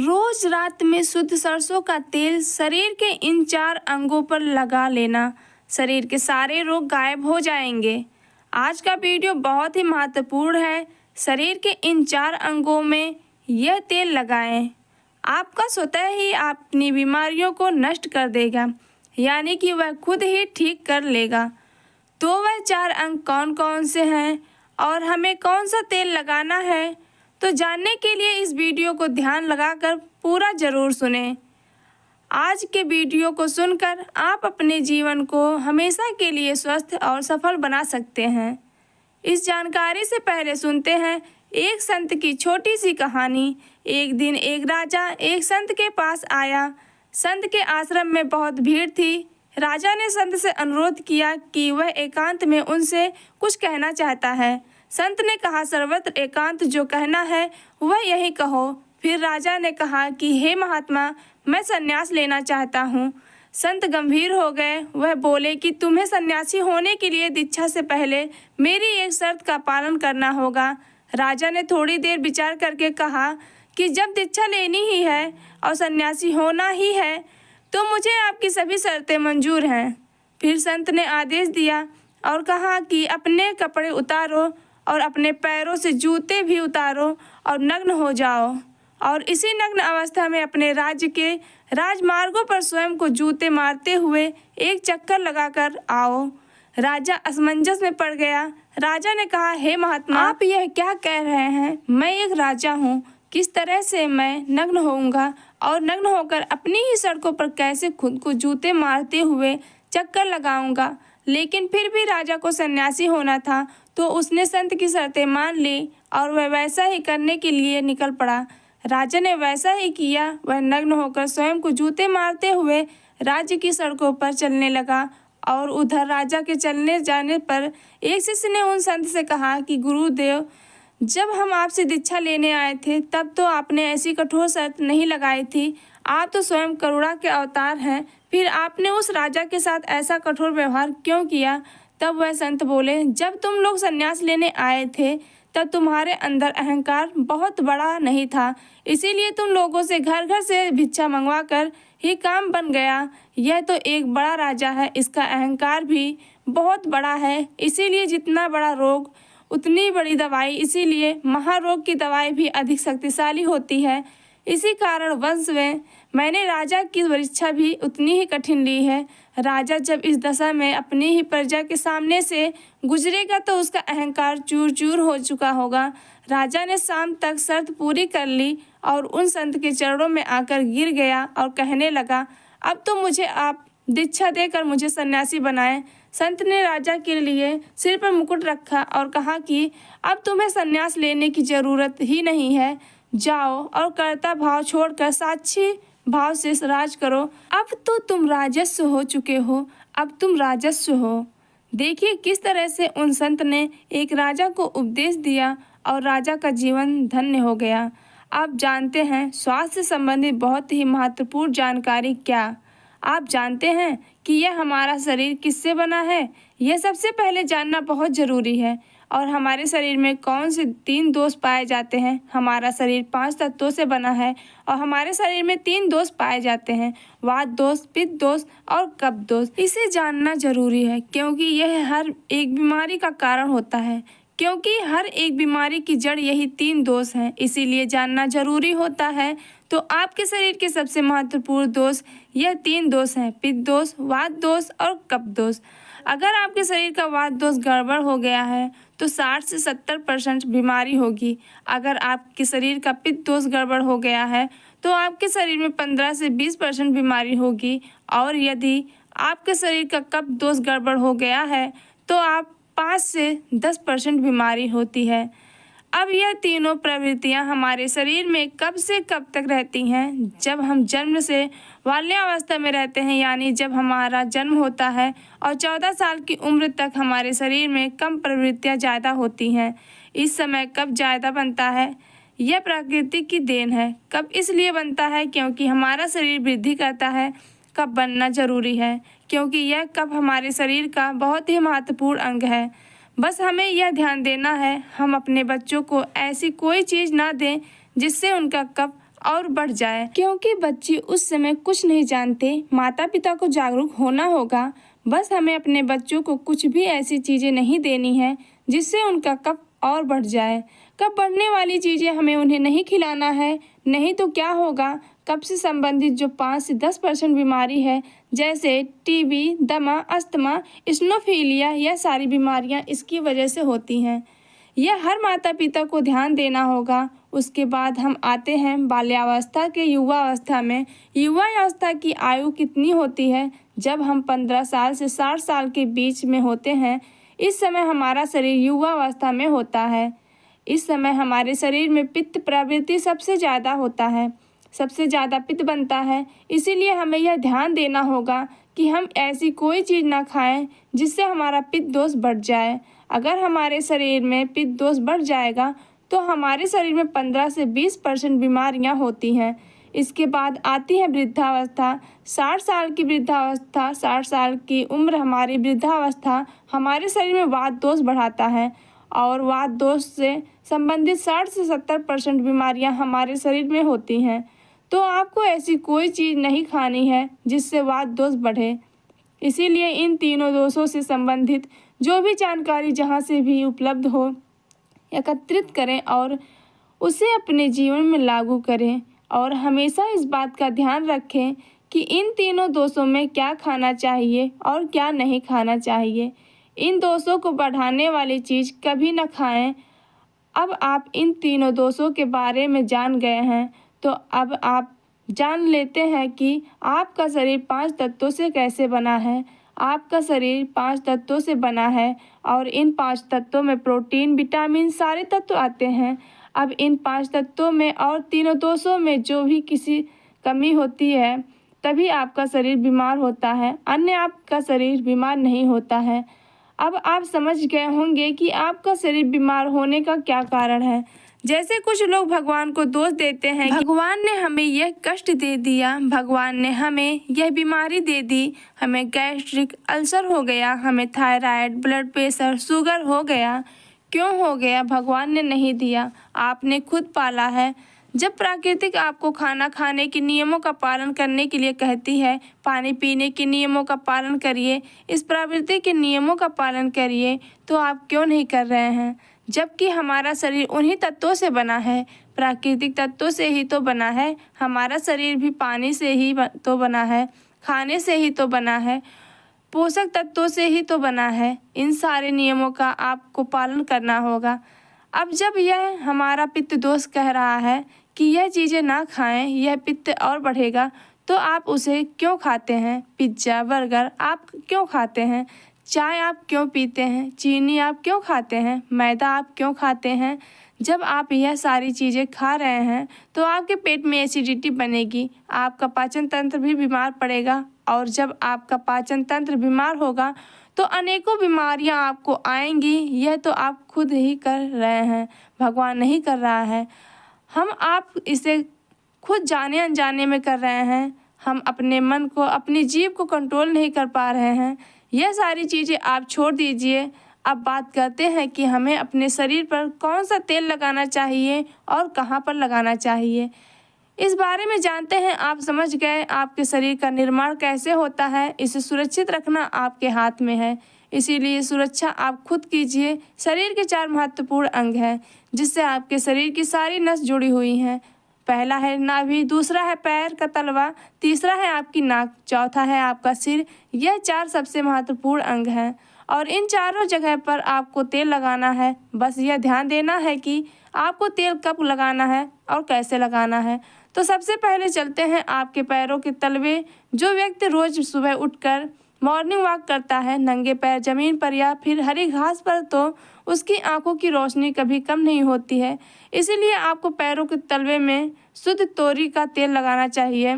रोज रात में शुद्ध सरसों का तेल शरीर के इन 4 अंगों पर लगा लेना, शरीर के सारे रोग गायब हो जाएंगे। आज का वीडियो बहुत ही महत्वपूर्ण है। शरीर के इन 4 अंगों में यह तेल लगाएं। आपका स्वतः ही अपनी बीमारियों को नष्ट कर देगा, यानी कि वह खुद ही ठीक कर लेगा। तो वह 4 अंग कौन कौन से हैं और हमें कौन सा तेल लगाना है, तो जानने के लिए इस वीडियो को ध्यान लगाकर पूरा ज़रूर सुनें। आज के वीडियो को सुनकर आप अपने जीवन को हमेशा के लिए स्वस्थ और सफल बना सकते हैं। इस जानकारी से पहले सुनते हैं एक संत की छोटी सी कहानी। एक दिन एक राजा एक संत के पास आया। संत के आश्रम में बहुत भीड़ थी। राजा ने संत से अनुरोध किया कि वह एकांत में उनसे कुछ कहना चाहता है। संत ने कहा, सर्वत्र एकांत जो कहना है वह यही कहो। फिर राजा ने कहा कि हे महात्मा, मैं संन्यास लेना चाहता हूँ। संत गंभीर हो गए। वह बोले कि तुम्हें सन्यासी होने के लिए दीक्षा से पहले मेरी एक शर्त का पालन करना होगा। राजा ने थोड़ी देर विचार करके कहा कि जब दीक्षा लेनी ही है और सन्यासी होना ही है तो मुझे आपकी सभी शर्तें मंजूर हैं। फिर संत ने आदेश दिया और कहा कि अपने कपड़े उतारो और अपने पैरों से जूते भी उतारो और नग्न हो जाओ, और इसी नग्न अवस्था में अपने राज्य के राजमार्गों पर स्वयं को जूते मारते हुए एक चक्कर लगाकर आओ। राजा असमंजस में पड़ गया। राजा ने कहा, हे महात्मा, आप यह क्या कह रहे हैं? मैं एक राजा हूँ, किस तरह से मैं नग्न होऊंगा और नग्न होकर अपनी ही सड़कों पर कैसे खुद को जूते मारते हुए चक्कर लगाऊंगा? लेकिन फिर भी राजा को सन्यासी होना था, तो उसने संत की शर्तें मान ली और वह वैसा ही करने के लिए निकल पड़ा। राजा ने वैसा ही किया। वह नग्न होकर स्वयं को जूते मारते हुए राज्य की सड़कों पर चलने लगा। और उधर राजा के चलने जाने पर एक शिष्य ने उन संत से कहा कि गुरुदेव, जब हम आपसे दीक्षा लेने आए थे तब तो आपने ऐसी कठोर शर्त नहीं लगाई थी। आप तो स्वयं करुणा के अवतार हैं, फिर आपने उस राजा के साथ ऐसा कठोर व्यवहार क्यों किया? तब वह संत बोले, जब तुम लोग संन्यास लेने आए थे तब तुम्हारे अंदर अहंकार बहुत बड़ा नहीं था, इसीलिए तुम लोगों से घर घर से भिक्षा मंगवा कर ही काम बन गया। यह तो एक बड़ा राजा है, इसका अहंकार भी बहुत बड़ा है, इसीलिए जितना बड़ा रोग उतनी बड़ी दवाई, इसीलिए महारोग की दवाई भी अधिक शक्तिशाली होती है। इसी कारण वंश में मैंने राजा की परीक्षा भी उतनी ही कठिन ली है। राजा जब इस दशा में अपनी ही प्रजा के सामने से गुजरेगा तो उसका अहंकार चूर चूर हो चुका होगा। राजा ने शाम तक शर्त पूरी कर ली और उन संत के चरणों में आकर गिर गया और कहने लगा, अब तो मुझे आप दीक्षा देकर मुझे सन्यासी बनाएं। संत ने राजा के लिए सिर पर मुकुट रखा और कहा कि अब तुम्हें सन्यास लेने की जरूरत ही नहीं है, जाओ और कर्ता भाव छोड़कर साक्षी भाव से राज करो। अब तो तुम राजस्व हो चुके हो, अब तुम राजस्व हो। देखिए किस तरह से उन संत ने एक राजा को उपदेश दिया और राजा का जीवन धन्य हो गया। आप जानते हैं स्वास्थ्य से संबंधित बहुत ही महत्वपूर्ण जानकारी क्या आप जानते हैं कि यह हमारा शरीर किससे बना है? यह सबसे पहले जानना बहुत ज़रूरी है। और हमारे शरीर में कौन से 3 दोष पाए जाते हैं? हमारा शरीर 5 तत्वों से बना है और हमारे शरीर में 3 दोष पाए जाते हैं, वात दोष, पित्त दोष और कफ दोष। इसे जानना जरूरी है क्योंकि यह हर एक बीमारी का कारण होता है, क्योंकि हर एक बीमारी की जड़ यही 3 दोष हैं, इसीलिए जानना जरूरी होता है। तो आपके शरीर के सबसे महत्वपूर्ण दोष यह 3 दोष हैं, पित्त दोष, वात दोष और कफ दोष। अगर आपके शरीर का वात दोष गड़बड़ हो गया है तो 60 से 70% बीमारी होगी। अगर आपके शरीर का पित्त दोष गड़बड़ हो गया है तो आपके शरीर में 15 से 20% बीमारी होगी। और यदि आपके शरीर का कफ दोष गड़बड़ हो गया है तो आप 5 से 10% बीमारी होती है। अब यह तीनों प्रवृत्तियां हमारे शरीर में कब से कब तक रहती हैं? जब हम जन्म से बाल्यावस्था में रहते हैं, यानी जब हमारा जन्म होता है और 14 साल की उम्र तक हमारे शरीर में कम प्रवृत्तियां ज़्यादा होती हैं। इस समय कब ज़्यादा बनता है? यह प्रकृति की देन है। कब इसलिए बनता है क्योंकि हमारा शरीर वृद्धि करता है। कब बनना जरूरी है क्योंकि यह कब हमारे शरीर का बहुत ही महत्वपूर्ण अंग है। बस हमें यह ध्यान देना है हम अपने बच्चों को ऐसी कोई चीज़ ना दें जिससे उनका कफ और बढ़ जाए। क्योंकि बच्चे उस समय कुछ नहीं जानते, माता पिता को जागरूक होना होगा। बस हमें अपने बच्चों को कुछ भी ऐसी चीज़ें नहीं देनी है जिससे उनका कफ और बढ़ जाए। कफ बढ़ने वाली चीज़ें हमें उन्हें नहीं खिलाना है, नहीं तो क्या होगा, कफ से संबंधित जो 5 से 10% बीमारी है, जैसे टीबी, दमा, अस्थमा, इस्नोफिलिया, यह सारी बीमारियां इसकी वजह से होती हैं। यह हर माता पिता को ध्यान देना होगा। उसके बाद हम आते हैं बाल्यावस्था के युवावस्था में। युवावस्था की आयु कितनी होती है? जब हम 15 साल से 60 साल के बीच में होते हैं। इस समय हमारा शरीर युवावस्था में होता है। इस समय हमारे शरीर में पित्त प्रवृत्ति सबसे ज़्यादा होता है, सबसे ज़्यादा पित्त बनता है। इसीलिए हमें यह ध्यान देना होगा कि हम ऐसी कोई चीज़ ना खाएं जिससे हमारा पित्त दोष बढ़ जाए। अगर हमारे शरीर में पित्त दोष बढ़ जाएगा तो हमारे शरीर में 15 से 20% बीमारियां होती हैं। इसके बाद आती है वृद्धावस्था। 60 साल की वृद्धावस्था, 60 साल की उम्र हमारी वृद्धावस्था हमारे शरीर में वात दोष बढ़ाता है और वात दोष से संबंधित 60 से 70% बीमारियां हमारे शरीर में होती हैं। तो आपको ऐसी कोई चीज़ नहीं खानी है जिससे वात दोष बढ़े। इसीलिए इन तीनों दोषों से संबंधित जो भी जानकारी जहाँ से भी उपलब्ध हो एकत्रित करें और उसे अपने जीवन में लागू करें। और हमेशा इस बात का ध्यान रखें कि इन तीनों दोषों में क्या खाना चाहिए और क्या नहीं खाना चाहिए। इन दोषों को बढ़ाने वाली चीज़ कभी न खाएं। अब आप इन तीनों दोषों के बारे में जान गए हैं, तो अब आप जान लेते हैं कि आपका शरीर 5 तत्वों से कैसे बना है। आपका शरीर 5 तत्वों से बना है और इन 5 तत्वों में प्रोटीन, विटामिन सारे तत्व आते हैं। अब इन 5 तत्वों में और तीनों दोषों में जो भी किसी कमी होती है तभी आपका शरीर बीमार होता है, अन्य आपका शरीर बीमार नहीं होता है। अब आप समझ गए होंगे कि आपका शरीर बीमार होने का क्या कारण है। जैसे कुछ लोग भगवान को दोष देते हैं, भगवान ने हमें यह कष्ट दे दिया, भगवान ने हमें यह बीमारी दे दी, हमें गैस्ट्रिक अल्सर हो गया, हमें थायराइड, ब्लड प्रेशर, शुगर हो गया। क्यों हो गया? भगवान ने नहीं दिया, आपने खुद पाला है। जब प्राकृतिक आपको खाना खाने के नियमों का पालन करने के लिए कहती है, पानी पीने के नियमों का पालन करिए, इस प्रवृत्ति के नियमों का पालन करिए, तो आप क्यों नहीं कर रहे हैं? जबकि हमारा शरीर उन्हीं तत्वों से बना है, प्राकृतिक तत्वों से ही तो बना है। हमारा शरीर भी पानी से ही तो बना है, खाने से ही तो बना है, पोषक तत्वों से ही तो बना है। इन सारे नियमों का आपको पालन करना होगा। अब जब यह हमारा पित्त दोष कह रहा है कि यह चीज़ें ना खाएं, यह पित्त और बढ़ेगा, तो आप उसे क्यों खाते हैं? पिज्ज़ा, बर्गर आप क्यों खाते हैं? चाय आप क्यों पीते हैं? चीनी आप क्यों खाते हैं? मैदा आप क्यों खाते हैं? जब आप यह सारी चीज़ें खा रहे हैं तो आपके पेट में एसिडिटी बनेगी, आपका पाचन तंत्र भी बीमार पड़ेगा और जब आपका पाचन तंत्र बीमार होगा तो अनेकों बीमारियां आपको आएंगी। यह तो आप खुद ही कर रहे हैं, भगवान नहीं कर रहा है। आप इसे खुद जाने अनजाने में कर रहे हैं। हम अपने मन को, अपनी जीभ को कंट्रोल नहीं कर पा रहे हैं। यह सारी चीज़ें आप छोड़ दीजिए। अब बात करते हैं कि हमें अपने शरीर पर कौन सा तेल लगाना चाहिए और कहाँ पर लगाना चाहिए। इस बारे में जानते हैं। आप समझ गए आपके शरीर का निर्माण कैसे होता है। इसे सुरक्षित रखना आपके हाथ में है, इसीलिए सुरक्षा आप खुद कीजिए। शरीर के 4 महत्वपूर्ण अंग हैं जिससे आपके शरीर की सारी नस जुड़ी हुई हैं। पहला है नाभि, दूसरा है पैर का तलवा, तीसरा है आपकी नाक, चौथा है आपका सिर। यह 4 सबसे महत्वपूर्ण अंग हैं और इन चारों जगह पर आपको तेल लगाना है। बस यह ध्यान देना है कि आपको तेल कब लगाना है और कैसे लगाना है। तो सबसे पहले चलते हैं आपके पैरों के तलवे। जो व्यक्ति रोज सुबह उठकर मॉर्निंग वॉक करता है नंगे पैर ज़मीन पर या फिर हरी घास पर, तो उसकी आंखों की रोशनी कभी कम नहीं होती है। इसीलिए आपको पैरों के तलवे में शुद्ध तोरी का तेल लगाना चाहिए।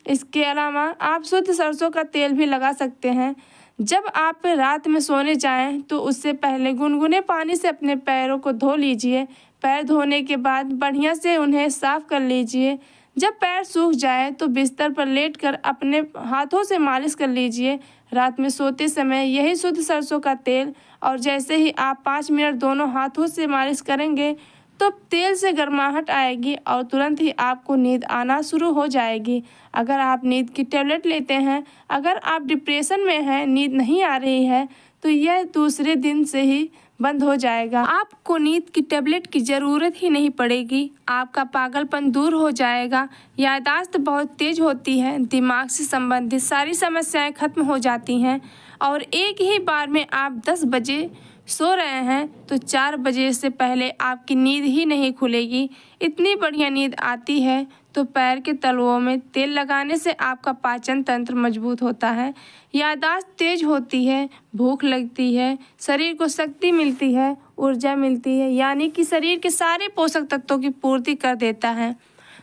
इसके अलावा आप शुद्ध सरसों का तेल भी लगा सकते हैं। जब आप रात में सोने जाएं तो उससे पहले गुनगुने पानी से अपने पैरों को धो लीजिए। पैर धोने के बाद बढ़िया से उन्हें साफ कर लीजिए। जब पैर सूख जाए तो बिस्तर पर लेटकर अपने हाथों से मालिश कर लीजिए। रात में सोते समय यही शुद्ध सरसों का तेल और जैसे ही आप 5 मिनट दोनों हाथों से मालिश करेंगे तो तेल से गर्माहट आएगी और तुरंत ही आपको नींद आना शुरू हो जाएगी। अगर आप नींद की टेबलेट लेते हैं, अगर आप डिप्रेशन में हैं, नींद नहीं आ रही है, तो यह दूसरे दिन से ही बंद हो जाएगा। आपको नींद की टेबलेट की ज़रूरत ही नहीं पड़ेगी। आपका पागलपन दूर हो जाएगा। याददाश्त बहुत तेज होती है, दिमाग से संबंधित सारी समस्याएं खत्म हो जाती हैं और एक ही बार में आप 10 बजे सो रहे हैं तो 4 बजे से पहले आपकी नींद ही नहीं खुलेगी। इतनी बढ़िया नींद आती है। तो पैर के तलवों में तेल लगाने से आपका पाचन तंत्र मजबूत होता है, याददाश्त तेज होती है, भूख लगती है, शरीर को शक्ति मिलती है, ऊर्जा मिलती है, यानी कि शरीर के सारे पोषक तत्वों की पूर्ति कर देता है।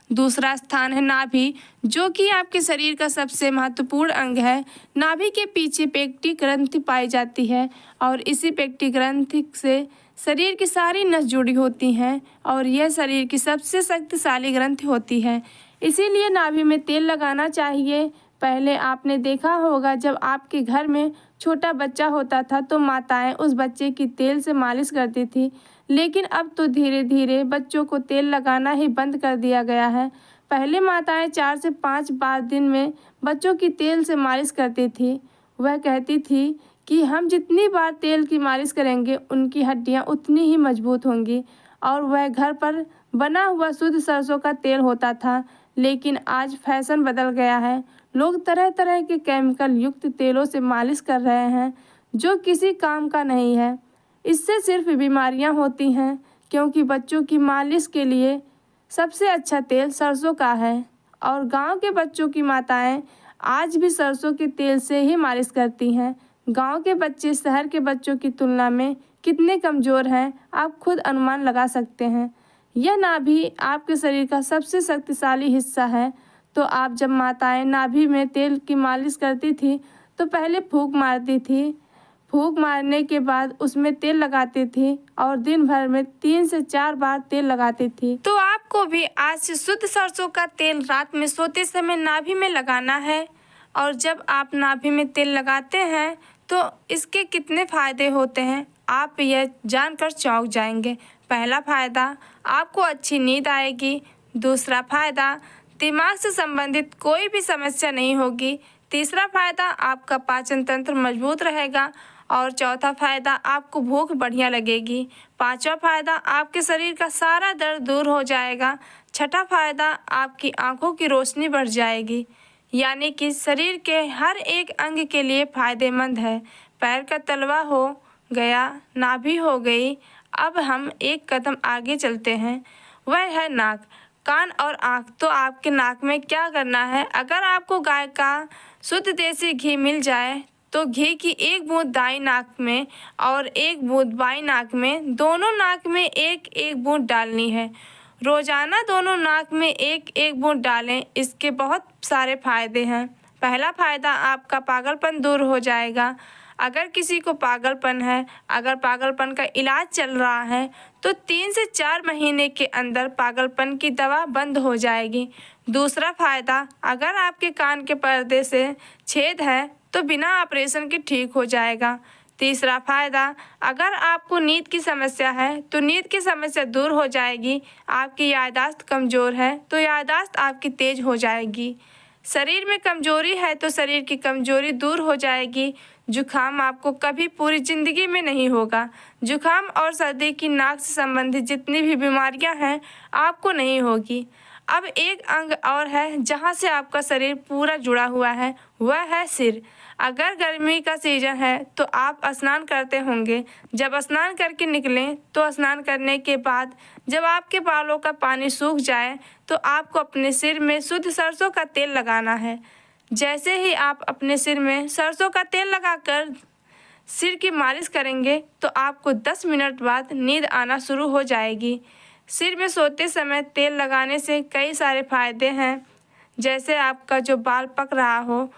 दूसरा स्थान है नाभि, जो कि आपके शरीर का सबसे महत्वपूर्ण अंग है। नाभि के पीछे पेक्टी ग्रंथि पाई जाती है और इसी पेक्टी ग्रंथि से शरीर की सारी नस जुड़ी होती हैं और यह शरीर की सबसे शक्तिशाली ग्रंथि होती है। इसीलिए नाभि में तेल लगाना चाहिए। पहले आपने देखा होगा, जब आपके घर में छोटा बच्चा होता था तो माताएं उस बच्चे की तेल से मालिश करती थी, लेकिन अब तो धीरे धीरे बच्चों को तेल लगाना ही बंद कर दिया गया है। पहले माताएं 4 से 5 बार दिन में बच्चों की तेल से मालिश करती थी। वह कहती थी कि हम जितनी बार तेल की मालिश करेंगे उनकी हड्डियां उतनी ही मजबूत होंगी। और वह घर पर बना हुआ शुद्ध सरसों का तेल होता था। लेकिन आज फैशन बदल गया है, लोग तरह तरह के केमिकल युक्त तेलों से मालिश कर रहे हैं, जो किसी काम का नहीं है। इससे सिर्फ बीमारियां होती हैं, क्योंकि बच्चों की मालिश के लिए सबसे अच्छा तेल सरसों का है। और गांव के बच्चों की माताएं आज भी सरसों के तेल से ही मालिश करती हैं। गांव के बच्चे शहर के बच्चों की तुलना में कितने कमज़ोर हैं, आप खुद अनुमान लगा सकते हैं। यह नाभि आपके शरीर का सबसे शक्तिशाली हिस्सा है। तो आप जब माताएं नाभि में तेल की मालिश करती थी तो पहले फूंक मारती थी। फूंक मारने के बाद उसमें तेल लगाती थी और दिन भर में 3 से 4 बार तेल लगाती थी। तो आपको भी आज से शुद्ध सरसों का तेल रात में सोते समय नाभि में लगाना है। और जब आप नाभि में तेल लगाते हैं तो इसके कितने फ़ायदे होते हैं, आप यह जानकर चौंक जाएंगे। पहला फ़ायदा, आपको अच्छी नींद आएगी। दूसरा फ़ायदा, दिमाग से संबंधित कोई भी समस्या नहीं होगी। तीसरा फ़ायदा, आपका पाचन तंत्र मजबूत रहेगा। और चौथा फ़ायदा, आपको भूख बढ़िया लगेगी। पांचवा फ़ायदा, आपके शरीर का सारा दर्द दूर हो जाएगा। छठा फ़ायदा, आपकी आंखों की रोशनी बढ़ जाएगी। यानी कि शरीर के हर एक अंग के लिए फ़ायदेमंद है। पैर का तलवा हो गया, नाभि हो गई। अब हम एक कदम आगे चलते हैं, वह है नाक, कान और आँख। तो आपके नाक में क्या करना है, अगर आपको गाय का शुद्ध देसी घी मिल जाए तो घी की 1 बूंद दाईं नाक में और 1 बूंद बाईं नाक में, दोनों नाक में 1-1 बूंद डालनी है। रोजाना दोनों नाक में 1-1 बूंद डालें। इसके बहुत सारे फायदे हैं। पहला फ़ायदा, आपका पागलपन दूर हो जाएगा। अगर किसी को पागलपन है, अगर पागलपन का इलाज चल रहा है तो 3 से 4 महीने के अंदर पागलपन की दवा बंद हो जाएगी। दूसरा फ़ायदा, अगर आपके कान के पर्दे से छेद है तो बिना ऑपरेशन के ठीक हो जाएगा। तीसरा फ़ायदा, अगर आपको नींद की समस्या है तो नींद की समस्या दूर हो जाएगी। आपकी याददाश्त कमज़ोर है तो याददाश्त आपकी तेज़ हो जाएगी। शरीर में कमजोरी है तो शरीर की कमजोरी दूर हो जाएगी। जुकाम आपको कभी पूरी ज़िंदगी में नहीं होगा। जुकाम और सर्दी की नाक से संबंधित जितनी भी बीमारियां हैं आपको नहीं होगी। अब एक अंग और है जहां से आपका शरीर पूरा जुड़ा हुआ है, वह है सिर। अगर गर्मी का सीज़न है तो आप स्नान करते होंगे। जब स्नान करके निकलें तो स्नान करने के बाद जब आपके बालों का पानी सूख जाए तो आपको अपने सिर में शुद्ध सरसों का तेल लगाना है। जैसे ही आप अपने सिर में सरसों का तेल लगाकर सिर की मालिश करेंगे तो आपको 10 मिनट बाद नींद आना शुरू हो जाएगी। सिर में सोते समय तेल लगाने से कई सारे फ़ायदे हैं, जैसे आपका जो बाल पक रहा हो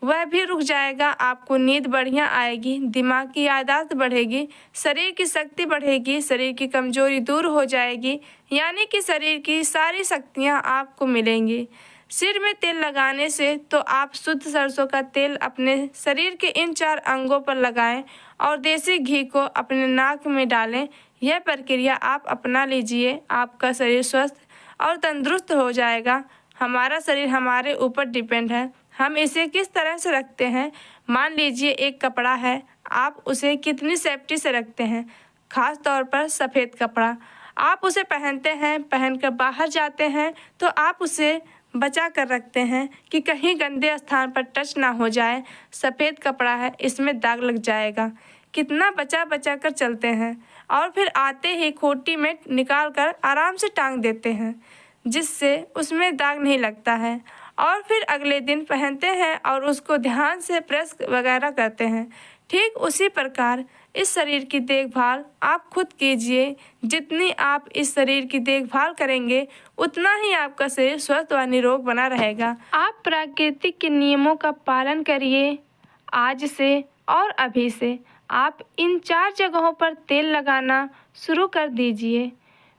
वह भी रुक जाएगा, आपको नींद बढ़िया आएगी, दिमाग की याददाश्त बढ़ेगी, शरीर की शक्ति बढ़ेगी, शरीर की कमजोरी दूर हो जाएगी, यानी कि शरीर की सारी शक्तियाँ आपको मिलेंगी। सिर में तेल लगाने से तो आप शुद्ध सरसों का तेल अपने शरीर के इन 4 अंगों पर लगाएं और देसी घी को अपने नाक में डालें, यह प्रक्रिया आप अपना लीजिए, आपका शरीर स्वस्थ और तंदुरुस्त हो जाएगा। हमारा शरीर हमारे ऊपर डिपेंड है, हम इसे किस तरह से रखते हैं। मान लीजिए एक कपड़ा है, आप उसे कितनी सेफ्टी से रखते हैं। खास तौर पर सफ़ेद कपड़ा, आप उसे पहनते हैं, पहनकर बाहर जाते हैं तो आप उसे बचा कर रखते हैं कि कहीं गंदे स्थान पर टच ना हो जाए। सफ़ेद कपड़ा है, इसमें दाग लग जाएगा। कितना बचा बचा कर चलते हैं और फिर आते ही खूंटी में निकाल कर आराम से टांग देते हैं, जिससे उसमें दाग नहीं लगता है। और फिर अगले दिन पहनते हैं और उसको ध्यान से प्रेस वगैरह करते हैं। ठीक उसी प्रकार इस शरीर की देखभाल आप खुद कीजिए। जितनी आप इस शरीर की देखभाल करेंगे उतना ही आपका शरीर स्वस्थ व निरोग बना रहेगा। आप प्राकृतिक के नियमों का पालन करिए। आज से और अभी से आप इन 4 जगहों पर तेल लगाना शुरू कर दीजिए।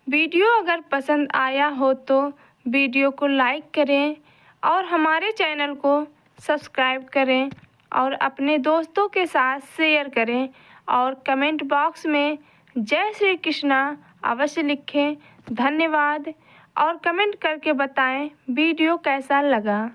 वीडियो अगर पसंद आया हो तो वीडियो को लाइक करें और हमारे चैनल को सब्सक्राइब करें और अपने दोस्तों के साथ शेयर करें और कमेंट बॉक्स में जय श्री कृष्णा अवश्य लिखें। धन्यवाद और कमेंट करके बताएं वीडियो कैसा लगा।